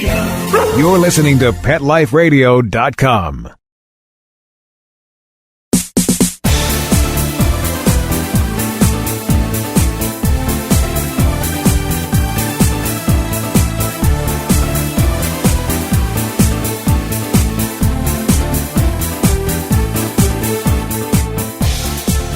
You're listening to PetLifeRadio.com.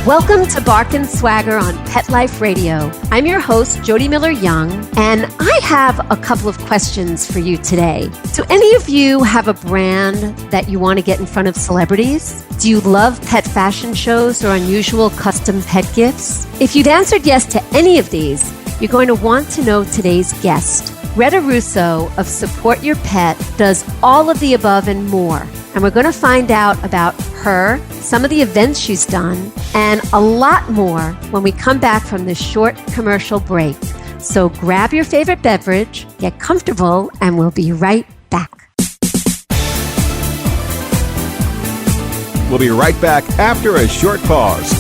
Welcome to Bark and Swagger on Pet Life Radio. I'm your host, Jody Miller-Young, and I have a couple of questions for you today. Do any of you have a brand that you want to get in front of celebrities? Do you love pet fashion shows or unusual custom pet gifts? If you've answered yes to any of these, you're going to want to know today's guest. Greta Russo of Support Your Pet does all of the above and more. And we're going to find out about her, some of the events she's done, and a lot more when we come back from this short commercial break. So grab your favorite beverage, get comfortable, and we'll be right back. We'll be right back after a short pause.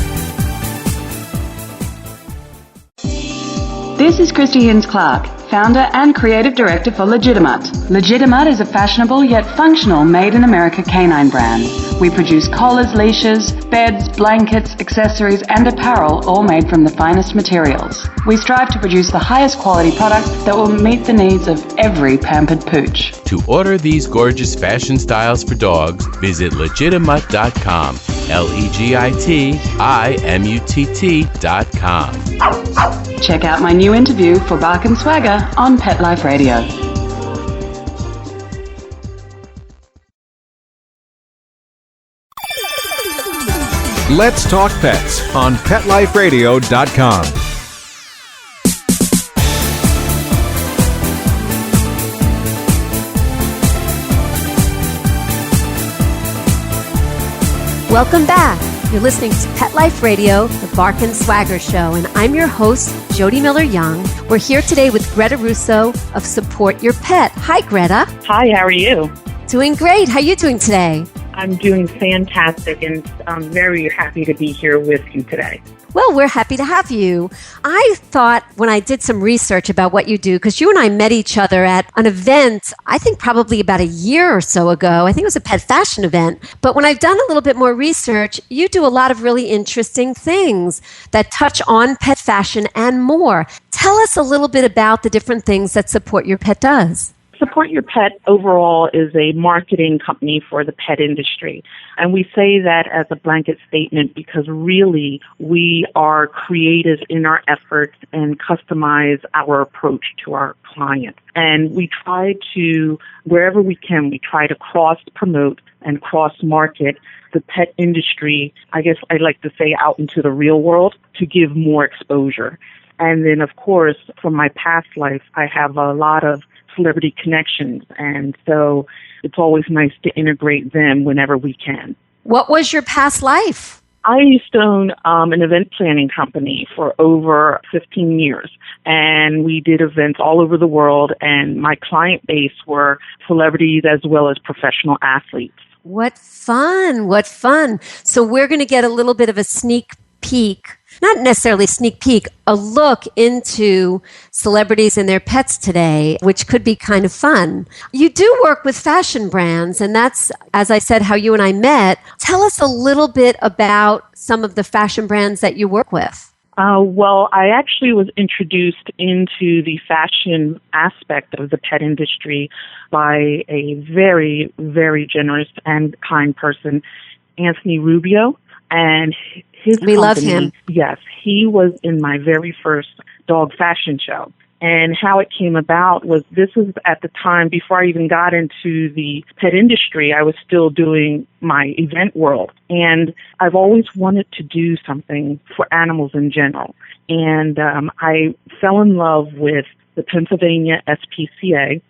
This is Christy Hinz-Clark, founder and creative director for Legitimate. Legitimate is a fashionable yet functional made-in-America canine brand. We produce collars, leashes, beds, blankets, accessories, and apparel, all made from the finest materials. We strive to produce the highest quality product that will meet the needs of every pampered pooch. To order these gorgeous fashion styles for dogs, visit legitimate.com. LEGITIMUTT.com. Check out my new interview for Bark and Swagger on Pet Life Radio. Let's Talk Pets on PetLifeRadio.com. Welcome back. You're listening to Pet Life Radio, the Bark and Swagger Show, and I'm your host, Jody Miller-Young. We're here today with Greta Russo of Support Your Pet. Hi, Greta. Hi, how are you? Doing great. How are you doing today? I'm doing fantastic, and I'm very happy to be here with you today. Well, we're happy to have you. I thought when I did some research about what you do, because you and I met each other at an event, I think probably about a year or so ago. I think it was a pet fashion event. But when I've done a little bit more research, you do a lot of really interesting things that touch on pet fashion and more. Tell us a little bit about the different things that Support Your Pet does. Support Your Pet overall is a marketing company for the pet industry. And we say that as a blanket statement because really we are creative in our efforts and customize our approach to our clients. And we try to, wherever we can, we try to cross-promote and cross-market the pet industry, I guess I'd like to say out into the real world to give more exposure. And then, of course, from my past life, I have a lot of celebrity connections, and so it's always nice to integrate them whenever we can. What was your past life? I used to own an event planning company for over 15 years, and we did events all over the world, and my client base were celebrities as well as professional athletes. What fun. What fun. So we're going to get a little bit of a sneak peek, not necessarily sneak peek, a look into celebrities and their pets today, which could be kind of fun. You do work with fashion brands, and that's, as I said, how you and I met. Tell us a little bit about some of the fashion brands that you work with. Well, I actually was introduced into the fashion aspect of the pet industry by a very, very generous and kind person, Anthony Rubio. And his we company, love him. Yes, he was in my very first dog fashion show. And how it came about was this was at the time before I even got into the pet industry. I was still doing my event world. And I've always wanted to do something for animals in general. And I fell in love with the Pennsylvania SPCA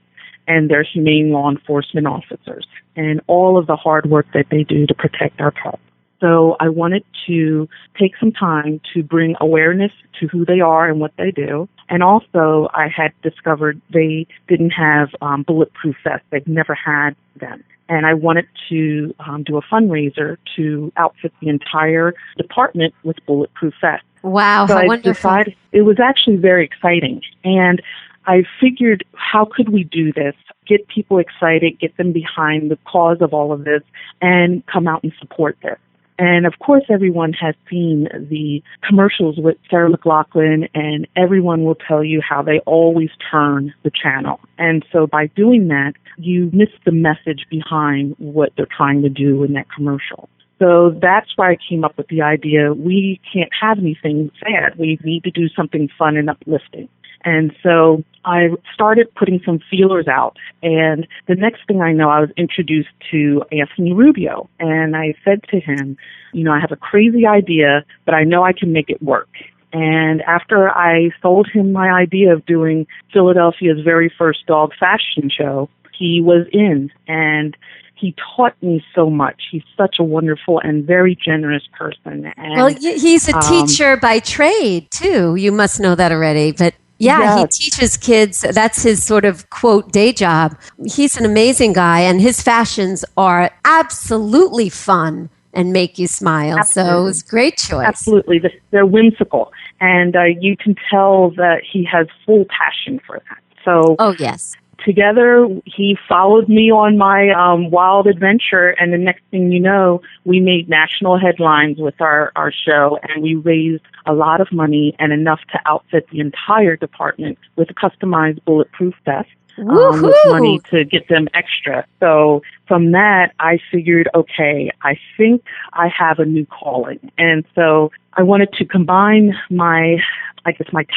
and their humane law enforcement officers and all of the hard work that they do to protect our pets. So I wanted to take some time to bring awareness to who they are and what they do. And also I had discovered they didn't have bulletproof vests. They've never had them. And I wanted to do a fundraiser to outfit the entire department with bulletproof vests. Wow, so how I wonderful. decided it was actually very exciting. And I figured, how could we do this? Get people excited, get them behind the cause of all of this, and come out and support this. And of course, everyone has seen the commercials with Sarah McLachlan, and everyone will tell you how they always turn the channel. And so by doing that, you miss the message behind what they're trying to do in that commercial. So that's why I came up with the idea, we can't have anything sad. We need to do something fun and uplifting. And so I started putting some feelers out. And the next thing I know, I was introduced to Anthony Rubio. And I said to him, I have a crazy idea, but I know I can make it work. And after I sold him my idea of doing Philadelphia's very first dog fashion show, he was in. And he taught me so much. He's such a wonderful and very generous person. And, well, he's a teacher by trade, too. You must know that already. But yeah, yes. He teaches kids. That's his sort of, quote, day job. He's an amazing guy, and his fashions are absolutely fun and make you smile. Absolutely. So it was a great choice. Absolutely. They're whimsical. And you can tell that he has full passion for that. So, oh, yes. Together, he followed me on my wild adventure, and the next thing you know, we made national headlines with our show, and we raised a lot of money and enough to outfit the entire department with a customized bulletproof vest. With money to get them extra. So from that, I figured, okay, I think I have a new calling. And so I wanted to combine my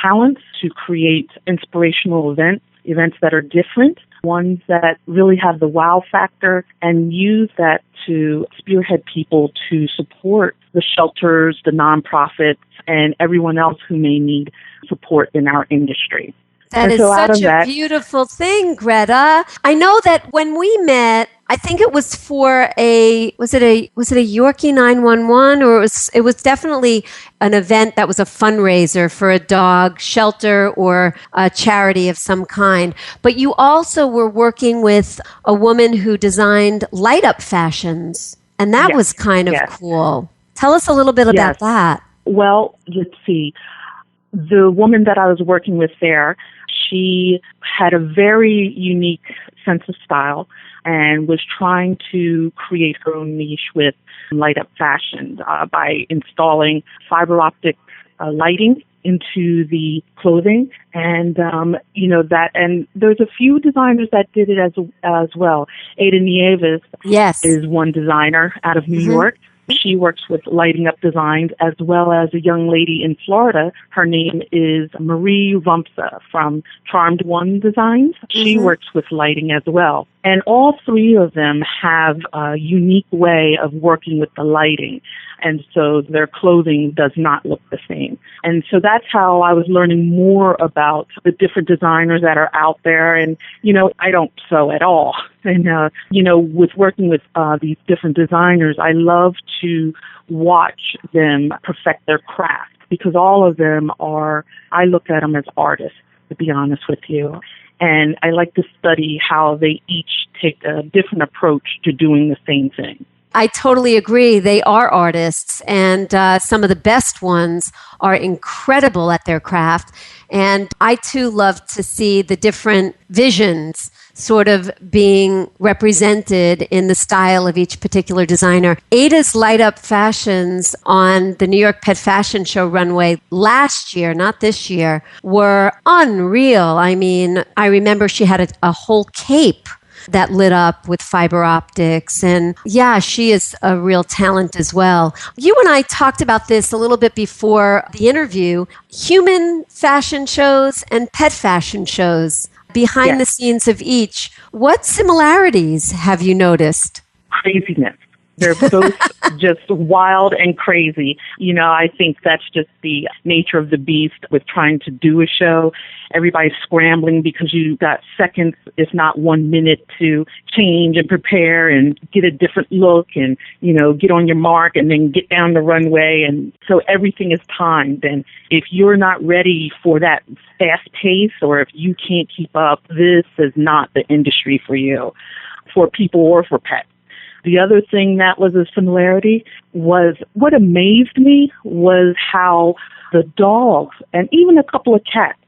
talents to create inspirational events that are different, ones that really have the wow factor, and use that to spearhead people to support the shelters, the nonprofits, and everyone else who may need support in our industry. That is such a beautiful thing, Greta. I know that when we met, I think it was for was it a Yorkie 911, or it was definitely an event that was a fundraiser for a dog shelter or a charity of some kind. But you also were working with a woman who designed light up fashions, and that was kind of cool. Tell us a little bit about that. Well, let's see. The woman that I was working with there, she had a very unique sense of style and was trying to create her own niche with light-up fashion by installing fiber optic lighting into the clothing, and and there's a few designers that did it as well. Ada Nieves is one designer out of New York. She works with lighting up designs, as well as a young lady in Florida. Her name is Marie Rumpsa from Charmed One Designs. She works with lighting as well. And all three of them have a unique way of working with the lighting. And so their clothing does not look the same. And so that's how I was learning more about the different designers that are out there. And, I don't sew at all. And, with working with these different designers, I love to watch them perfect their craft, because all of them I look at them as artists, to be honest with you. And I like to study how they each take a different approach to doing the same thing. I totally agree. They are artists, and some of the best ones are incredible at their craft. And I, too, love to see the different visions sort of being represented in the style of each particular designer. Ada's light-up fashions on the New York Pet Fashion Show runway last year, not this year, were unreal. I mean, I remember she had a whole cape that lit up with fiber optics. And yeah, she is a real talent as well. You and I talked about this a little bit before the interview. Human fashion shows and pet fashion shows, behind the scenes of each. What similarities have you noticed? Craziness. They're both just wild and crazy. I think that's just the nature of the beast with trying to do a show. Everybody's scrambling because you've got seconds, if not 1 minute, to change and prepare and get a different look and, get on your mark and then get down the runway. And so everything is timed. And if you're not ready for that fast pace, or if you can't keep up, this is not the industry for you, for people or for pets. The other thing that was a similarity was, what amazed me was how the dogs, and even a couple of cats,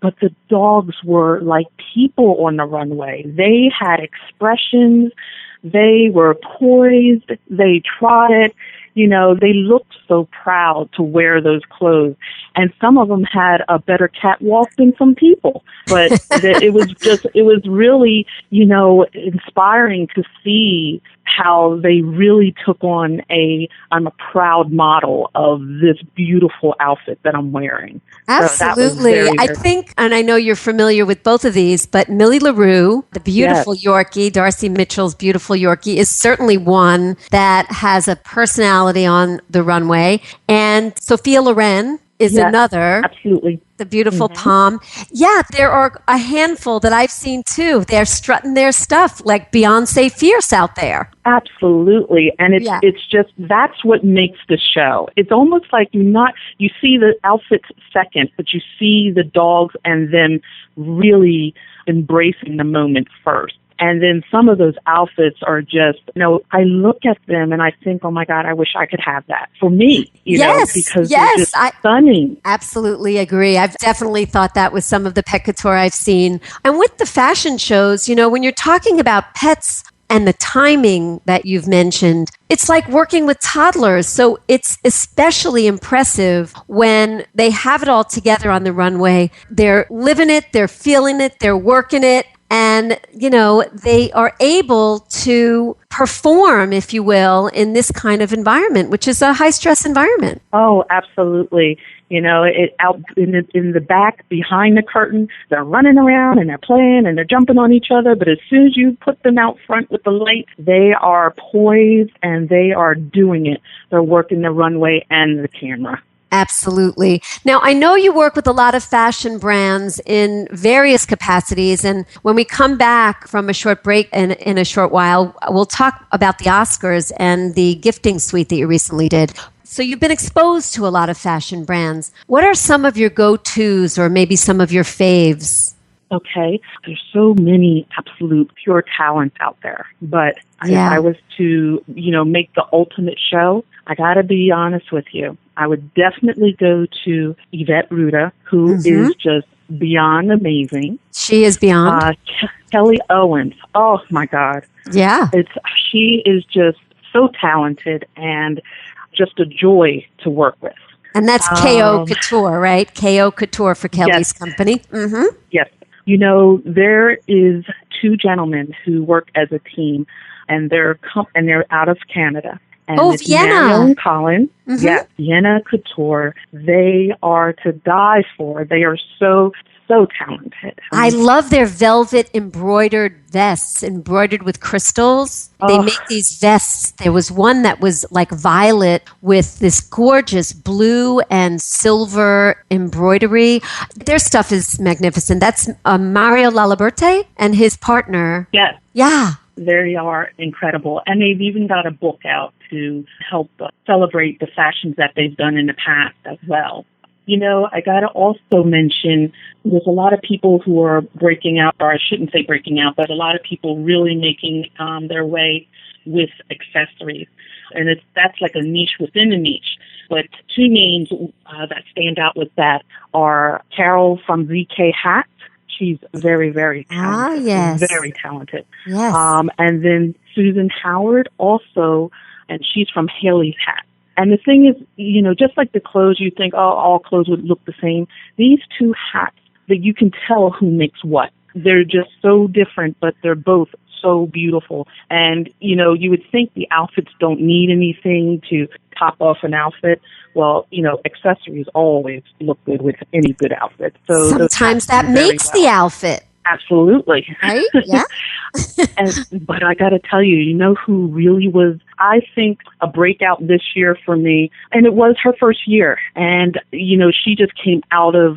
but the dogs were like people on the runway. They had expressions. They were poised. They trotted. You know, they looked so proud to wear those clothes. And some of them had a better catwalk than some people. But it was really, you know, inspiring to see how they really took on I'm a proud model of this beautiful outfit that I'm wearing. Absolutely. I think, and I know you're familiar with both of these, but Millie LaRue, the beautiful Yorkie, Darcy Mitchell's beautiful Yorkie, is certainly one that has a personality on the runway. And Sophia Loren is another. Absolutely. The beautiful Pom. Yeah, there are a handful that I've seen too. They're strutting their stuff like Beyonce Fierce out there. Absolutely. And it's just, that's what makes the show. It's almost like you see the outfits second, but you see the dogs and them really embracing the moment first. And then some of those outfits are just, you know, I look at them and I think, oh my God, I wish I could have that for me, you know, because they're just stunning. Absolutely agree. I've definitely thought that with some of the pet couture I've seen. And with the fashion shows, you know, when you're talking about pets and the timing that you've mentioned, it's like working with toddlers. So it's especially impressive when they have it all together on the runway. They're living it, they're feeling it, they're working it. And, you know, they are able to perform, if you will, in this kind of environment, which is a high-stress environment. Oh, absolutely. You know, out in the back, behind the curtain, they're running around and they're playing and they're jumping on each other. But as soon as you put them out front with the light, they are poised and they are doing it. They're working the runway and the camera. Absolutely. Now, I know you work with a lot of fashion brands in various capacities. And when we come back from a short break in a short while, we'll talk about the Oscars and the gifting suite that you recently did. So you've been exposed to a lot of fashion brands. What are some of your go-tos or maybe some of your faves? Okay. There's so many absolute pure talents out there. But if I was to, you know, make the ultimate show, I got to be honest with you. I would definitely go to Yvette Ruda, who is just beyond amazing. She is beyond. Kelly Owens. Oh, my God. Yeah. She is just so talented and just a joy to work with. And that's KO Couture, right? KO Couture for Kelly's company. Mm-hmm. Yes. You know, there is two gentlemen who work as a team, and they're out of Canada. And it's Vienna. Mario and Colin. Yeah, Vienna Couture. They are to die for. They are so talented. I love their velvet embroidered vests, embroidered with crystals. They make these vests. There was one that was like violet with this gorgeous blue and silver embroidery. Their stuff is magnificent. That's Mario Laliberte and his partner. Yes. Yeah. They are incredible. And they've even got a book out to help celebrate the fashions that they've done in the past as well. You know, I got to also mention there's a lot of people who are breaking out, or I shouldn't say breaking out, but a lot of people really making their way with accessories. And that's like a niche within a niche. But two names that stand out with that are Carol from ZK Hats. She's very, very talented. Yes. Very talented. Yes. And then Susan Howard also, and she's from Haley's Hat. And the thing is, you know, just like the clothes, you think, oh, all clothes would look the same. These two hats, that you can tell who makes what. They're just so different, but they're both so beautiful. And, you know, you would think the outfits don't need anything to top off an outfit. Well, you know, accessories always look good with any good outfit. So sometimes that makes the outfit. Absolutely. Right? Yeah. But I got to tell you, you know who really was, I think, a breakout this year for me, and it was her first year. And, you know, she just came out of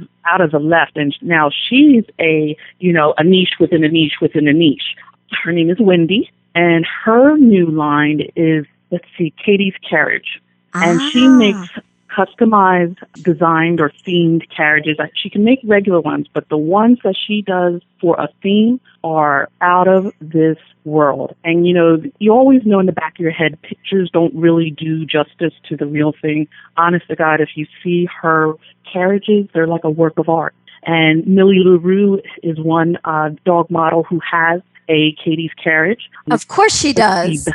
the left, and now she's a niche within a niche within a niche. Her name is Wendy, and her new line is, Katie's Carriage. And she makes customized, designed, or themed carriages. She can make regular ones, but the ones that she does for a theme are out of this world. And, you know, you always know in the back of your head, pictures don't really do justice to the real thing. Honest to God, if you see her carriages, they're like a work of art. And Millie LaRue is one dog model who has a Katie's carriage. Of course she does.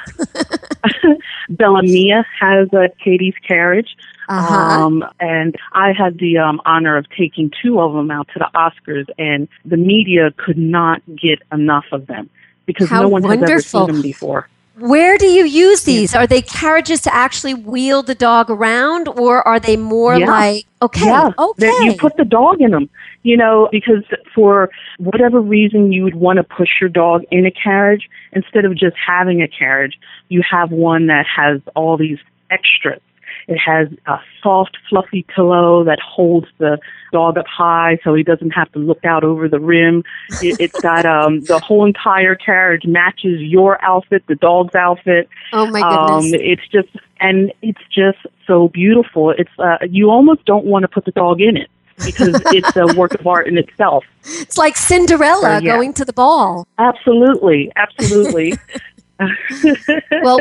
Bella Mia has a Katie's carriage. Uh-huh. And I had the honor of taking two of them out to the Oscars, and the media could not get enough of them because How no one has ever wonderful. seen them before. Where do you use these? Are they carriages to actually wheel the dog around, or are they more like, okay. That you put the dog in them, because for whatever reason you would want to push your dog in a carriage, instead of just having a carriage, you have one that has all these extras. It has a soft, fluffy pillow that holds the dog up high so he doesn't have to look out over the rim. It's got the whole entire carriage matches your outfit, the dog's outfit. Oh, my goodness. It's just so beautiful. It's you almost don't want to put the dog in it because it's a work of art in itself. It's like Cinderella going to the ball. Absolutely. Well,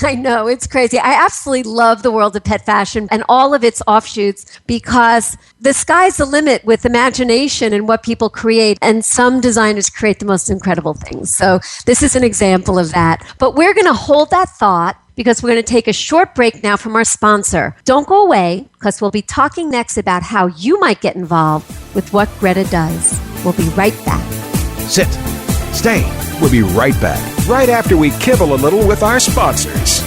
I know, it's crazy. I absolutely love the world of pet fashion and all of its offshoots because the sky's the limit with imagination and what people create. And some designers create the most incredible things. So this is an example of that. But we're going to hold that thought because we're going to take a short break now from our sponsor. Don't go away because we'll be talking next about how you might get involved with what Greta does. We'll be right back. Sit. Stay. We'll be right back, right after we kibble a little with our sponsors.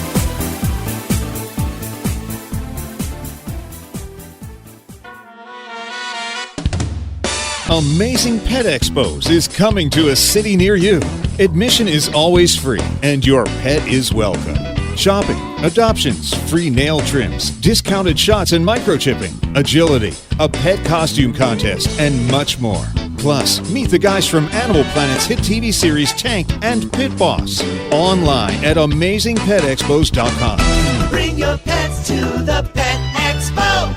Amazing Pet Expos is coming to a city near you. Admission is always free, and your pet is welcome. Shopping, adoptions, free nail trims, discounted shots and microchipping, agility, a pet costume contest, and much more. Plus, meet the guys from Animal Planet's hit TV series Tank and Pit Boss. Online at AmazingPetExpos.com. Bring your pets to the Pet Expo.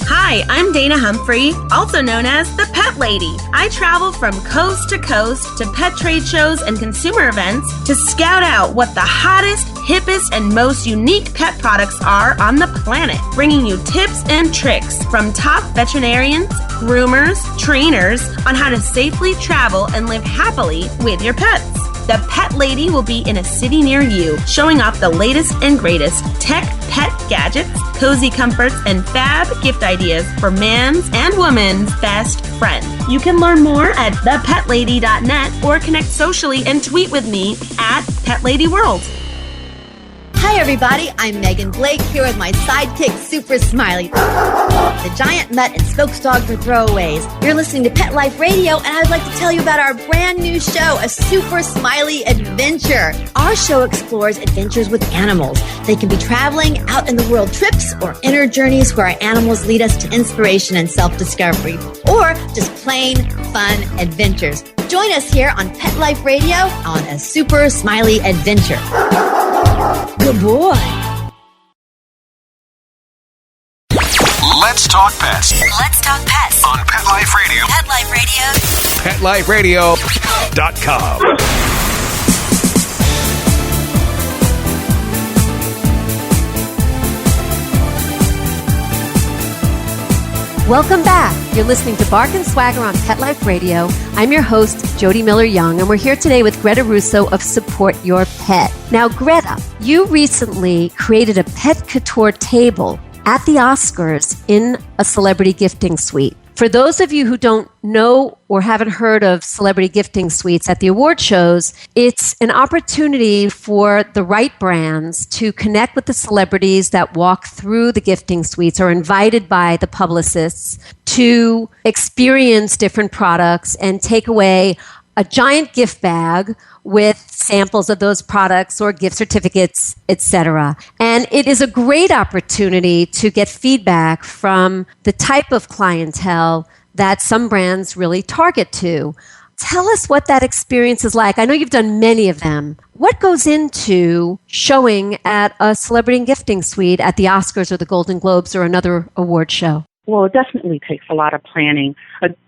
Hi, I'm Dana Humphrey, also known as the Pet Lady. I travel from coast to coast to pet trade shows and consumer events to scout out what the hottest, hippest, and most unique pet products are on the planet, bringing you tips and tricks from top veterinarians, groomers, trainers on how to safely travel and live happily with your pets. The Pet Lady will be in a city near you, showing off the latest and greatest tech pet gadgets, cozy comforts, and fab gift ideas for man's and woman's best friend. You can learn more at thepetlady.net or connect socially and tweet with me at PetLadyWorld. Hi everybody, I'm Megan Blake here with my sidekick, Super Smiley, the giant mutt and spokes dog for throwaways. You're listening to Pet Life Radio, and I'd like to tell you about our brand new show, A Super Smiley Adventure. Our show explores adventures with animals. They can be traveling, out in the world trips, or inner journeys where our animals lead us to inspiration and self-discovery, or just plain fun adventures. Join us here on Pet Life Radio on A Super Smiley Adventure. Good boy. Let's talk pets. Let's talk pets On Pet Life Radio. Pet Life Radio. PetLifeRadio.com. Welcome back. You're listening to Bark and Swagger on Pet Life Radio. I'm your host, Jody Miller-Young, and we're here today with Greta Russo of Support Your Pet. Now, Greta, you recently created a pet couture table at the Oscars in a celebrity gifting suite. For those of you who don't know or haven't heard of celebrity gifting suites at the award shows, it's an opportunity for the right brands to connect with the celebrities that walk through the gifting suites or invited by the publicists to experience different products and take away a giant gift bag with samples of those products or gift certificates, etc. And it is a great opportunity to get feedback from the type of clientele that some brands really target to. Tell us what that experience is like. I know you've done many of them. What goes into showing at a celebrity and gifting suite at the Oscars or the Golden Globes or another award show? Well, it definitely takes a lot of planning.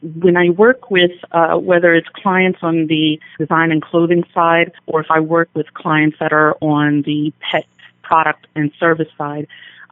When I work with, whether it's clients on the design and clothing side, or if I work with clients that are on the pet product and service side,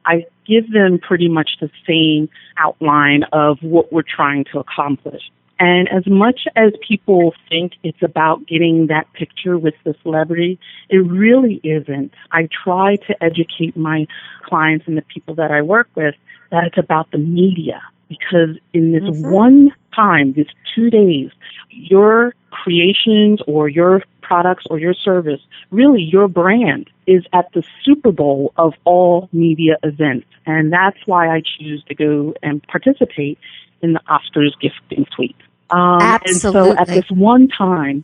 I give them pretty much the same outline of what we're trying to accomplish. And as much as people think it's about getting that picture with the celebrity, it really isn't. I try to educate my clients and the people that I work with that it's about the media. Because in this one time, this 2 days, your creations or your products or your service, really your brand, is at the Super Bowl of all media events. And that's why I choose to go and participate in the Oscars gifting suite. Absolutely. And so at this one time,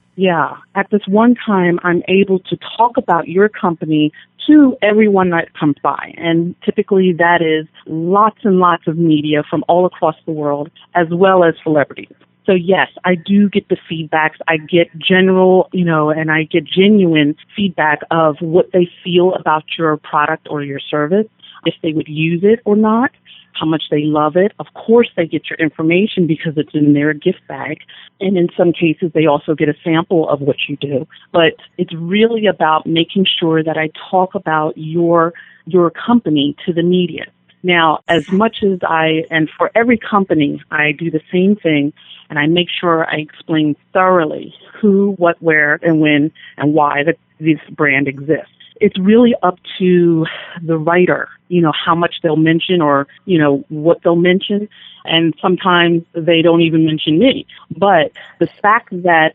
I'm able to talk about your company to everyone that comes by. And typically that is lots and lots of media from all across the world, as well as celebrities. So yes, I do get the feedbacks. I get general, and I get genuine feedback of what they feel about your product or your service, if they would use it or not, how much they love it. Of course, they get your information because it's in their gift bag. And in some cases, they also get a sample of what you do. But it's really about making sure that I talk about your company to the media. Now, as much as and for every company, I do the same thing, and I make sure I explain thoroughly who, what, where, and when, and why this brand exists. It's really up to the writer, how much they'll mention or, what they'll mention. And sometimes they don't even mention me. But the fact that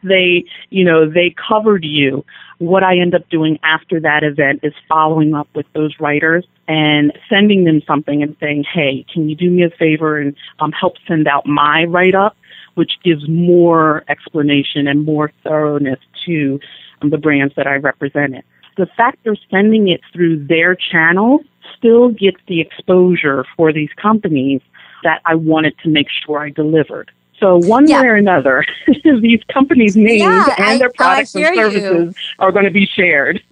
they covered you, what I end up doing after that event is following up with those writers and sending them something and saying, hey, can you do me a favor and help send out my write-up, which gives more explanation and more thoroughness to the brands that I represented. The fact they're sending it through their channel still gets the exposure for these companies that I wanted to make sure I delivered. So one way or another, these companies' names and their products and services are going to be shared.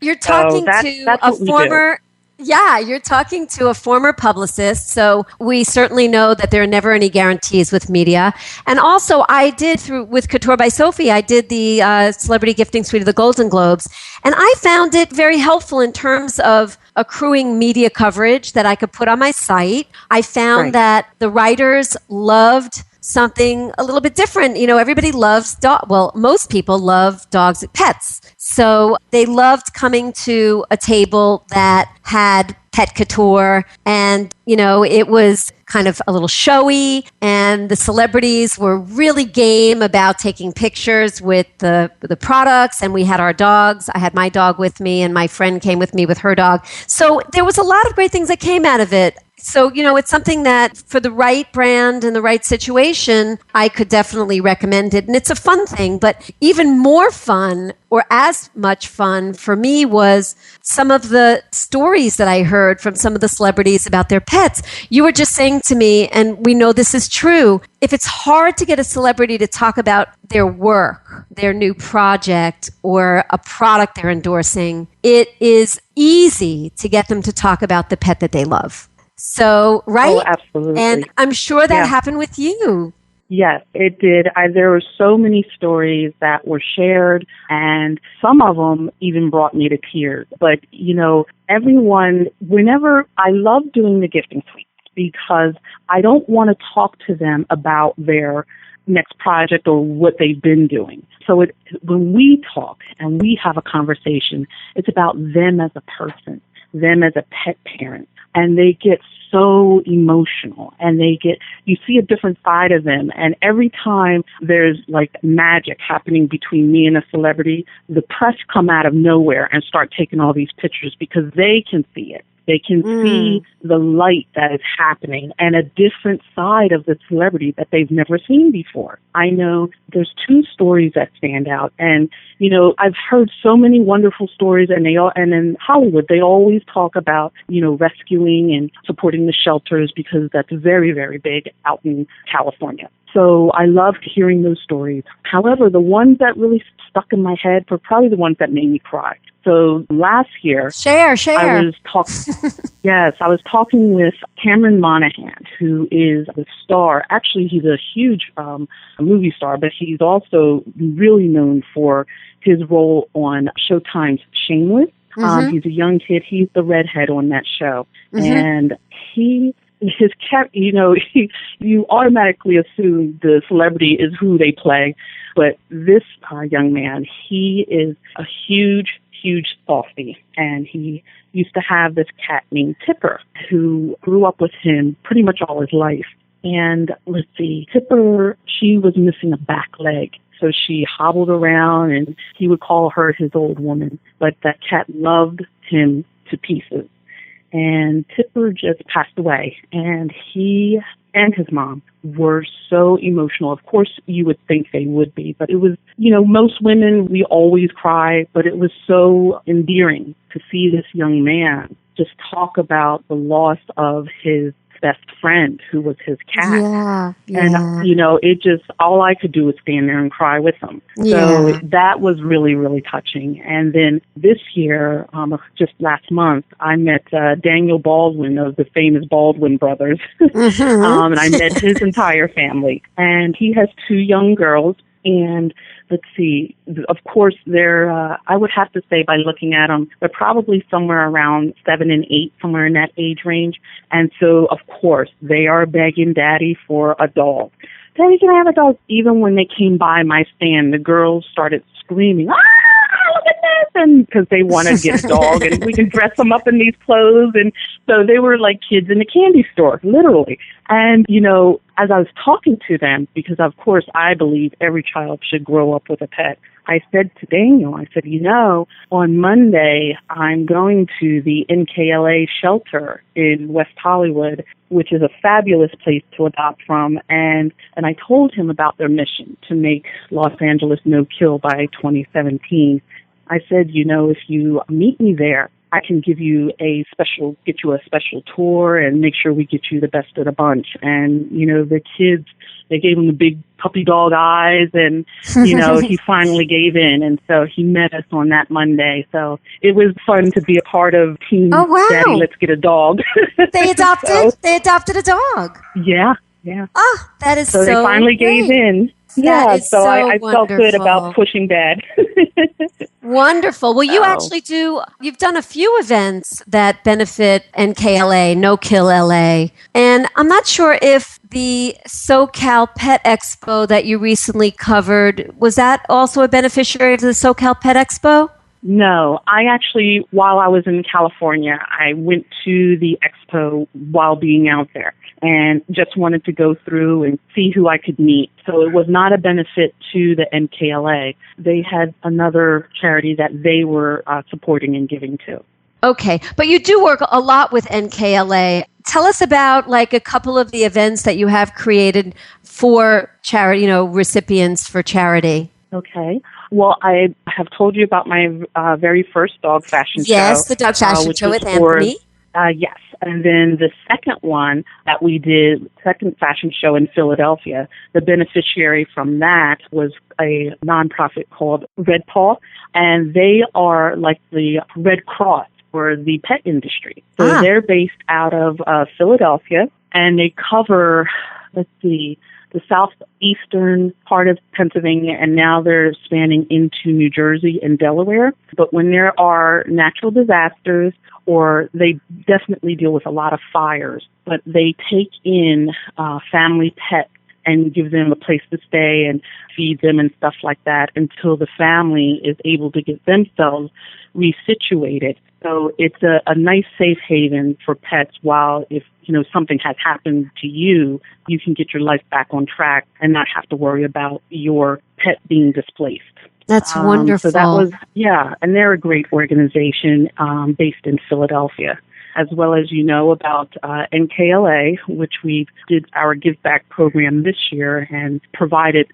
You're talking to a former... Yeah, you're talking to a former publicist, so we certainly know that there are never any guarantees with media. And also, I did with Couture by Sophie, I did the Celebrity Gifting Suite of the Golden Globes, and I found it very helpful in terms of accruing media coverage that I could put on my site. I found that the writers loved something a little bit different. Everybody loves most people love dogs and pets. So they loved coming to a table that had pet couture and, it was kind of a little showy and the celebrities were really game about taking pictures with the products and we had our dogs. I had my dog with me and my friend came with me with her dog. So there was a lot of great things that came out of it. So, it's something that for the right brand and the right situation, I could definitely recommend it. And it's a fun thing, but even more fun or as much fun for me was some of the stories that I heard from some of the celebrities about their pets. You were just saying to me, and we know this is true, if it's hard to get a celebrity to talk about their work, their new project, or a product they're endorsing, it is easy to get them to talk about the pet that they love. So, right? Oh, absolutely. And I'm sure that happened with you. Yes, it did. There were so many stories that were shared, and some of them even brought me to tears. But, everyone, I love doing the gifting suite because I don't want to talk to them about their next project or what they've been doing. So when we talk and we have a conversation, it's about them as a person, them as a pet parent. And they get so emotional and you see a different side of them. And every time there's like magic happening between me and a celebrity, the press come out of nowhere and start taking all these pictures because they can see it. They can see the light that is happening and a different side of the celebrity that they've never seen before. I know there's two stories that stand out. And, I've heard so many wonderful stories and in Hollywood, they always talk about, rescuing and supporting the shelters because that's very, very big out in California. So I loved hearing those stories. However, the ones that really stuck in my head were probably the ones that made me cry. So last year, share. I was talking with Cameron Monaghan, who is the star. Actually, he's a huge movie star, but he's also really known for his role on Showtime's Shameless. He's a young kid. He's the redhead on that show. And his cat, you automatically assume the celebrity is who they play. But this young man, he is a huge softie. And he used to have this cat named Tipper who grew up with him pretty much all his life. And let's see, Tipper, she was missing a back leg. So she hobbled around and he would call her his old woman. But that cat loved him to pieces. And Tipper just passed away. And he and his mom were so emotional. Of course, you would think they would be. But it was, most women, we always cry. But it was so endearing to see this young man just talk about the loss of his best friend who was his cat. And, it just, all I could do was stand there and cry with him. So that was really, really touching. And then this year, just last month, I met Daniel Baldwin of the famous Baldwin brothers. And I met his entire family. And he has 2 young girls. And let's see, of course, they're, I would have to say by looking at them, they're probably somewhere around 7 and 8, somewhere in that age range. And so, of course, they are begging Daddy for a dog. Daddy, can I have a dog? Even when they came by my stand, the girls started screaming, look at this! And because they wanted to get a dog and we can dress them up in these clothes. And so they were like kids in a candy store, literally. And, as I was talking to them, because of course I believe every child should grow up with a pet, I said to Daniel, on Monday I'm going to the NKLA shelter in West Hollywood, which is a fabulous place to adopt from. And I told him about their mission to make Los Angeles no-kill by 2017. I said, if you meet me there, I can get you a special tour and make sure we get you the best of the bunch. And, the kids, they gave him the big puppy dog eyes and, he finally gave in. And so he met us on that Monday. So it was fun to be a part of Team Daddy, Let's Get a Dog. They adopted a dog. Yeah. Oh, that is so they finally gave in. Yeah, so I felt good about pushing Dad. Wonderful. Well, you've done a few events that benefit NKLA, No Kill LA. And I'm not sure if the SoCal Pet Expo that you recently covered, was that also a beneficiary of the SoCal Pet Expo? No, I actually, while I was in California, I went to the expo while being out there and just wanted to go through and see who I could meet. So it was not a benefit to the NKLA. They had another charity that they were supporting and giving to. Okay, but you do work a lot with NKLA. Tell us about a couple of the events that you have created for charity, recipients for charity. Okay. Well, I have told you about my very first dog fashion show. Yes, the dog fashion show with Anthony. Yes. And then the second one that we did, second fashion show in Philadelphia, the beneficiary from that was a nonprofit called Red Paw. And they are like the Red Cross for the pet industry. So they're based out of Philadelphia, and they cover, the southeastern part of Pennsylvania, and now they're spanning into New Jersey and Delaware. But when there are natural disasters, or they definitely deal with a lot of fires, but they take in family pets and give them a place to stay and feed them and stuff like that until the family is able to get themselves resituated. So it's a nice safe haven for pets while if something has happened to you, you can get your life back on track and not have to worry about your pet being displaced. That's wonderful. So that was, and they're a great organization based in Philadelphia, as well as about NKLA, which we did our Give Back program this year and provided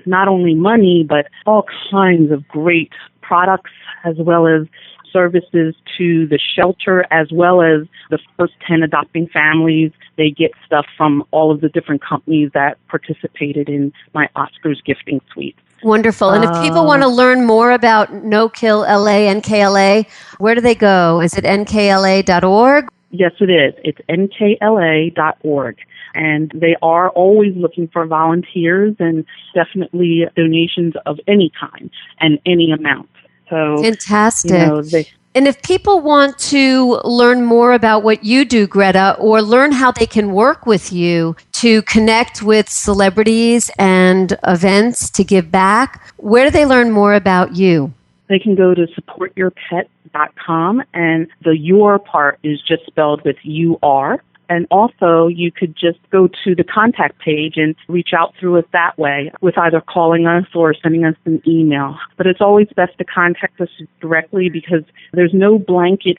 not only money, but all kinds of great products, as well as services to the shelter, as well as the first 10 adopting families. They get stuff from all of the different companies that participated in my Oscars gifting suite. Wonderful. And if people want to learn more about No Kill LA, NKLA, where do they go? Is it nkla.org? Yes, it is. It's nkla.org. And they are always looking for volunteers and definitely donations of any kind and any amount. So, fantastic. And if people want to learn more about what you do, Greta, or learn how they can work with you to connect with celebrities and events to give back, where do they learn more about you? They can go to supportyourpet.com, and the your part is just spelled with UR. And also, you could just go to the contact page and reach out through us that way with either calling us or sending us an email. But it's always best to contact us directly because there's no blanket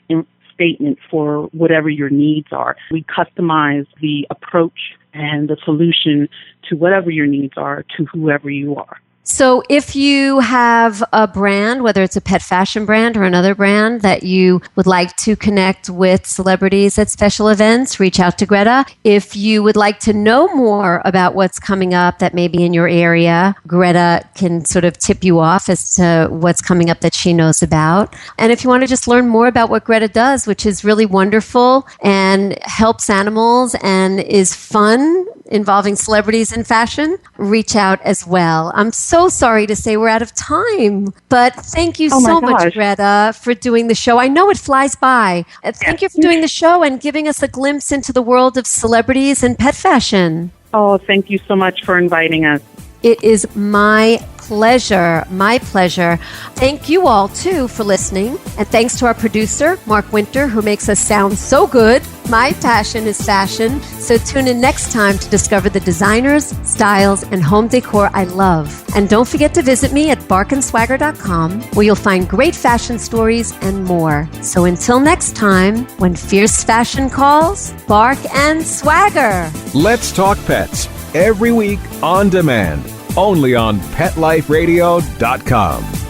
statement for whatever your needs are. We customize the approach and the solution to whatever your needs are to whoever you are. So if you have a brand, whether it's a pet fashion brand or another brand that you would like to connect with celebrities at special events, reach out to Greta. If you would like to know more about what's coming up that may be in your area, Greta can sort of tip you off as to what's coming up that she knows about. And if you want to just learn more about what Greta does, which is really wonderful and helps animals and is fun, involving celebrities in fashion, reach out as well. I'm so sorry to say we're out of time, but thank you so much, Greta, for doing the show. I know it flies by. Thank you for doing the show and giving us a glimpse into the world of celebrities and pet fashion. Oh, thank you so much for inviting us. It is my pleasure. My pleasure. Thank you all, too, for listening. And thanks to our producer, Mark Winter, who makes us sound so good. My passion is fashion. So tune in next time to discover the designers, styles, and home decor I love. And don't forget to visit me at barkandswagger.com, where you'll find great fashion stories and more. So until next time, when fierce fashion calls, bark and swagger. Let's Talk Pets, every week on demand, only on PetLifeRadio.com.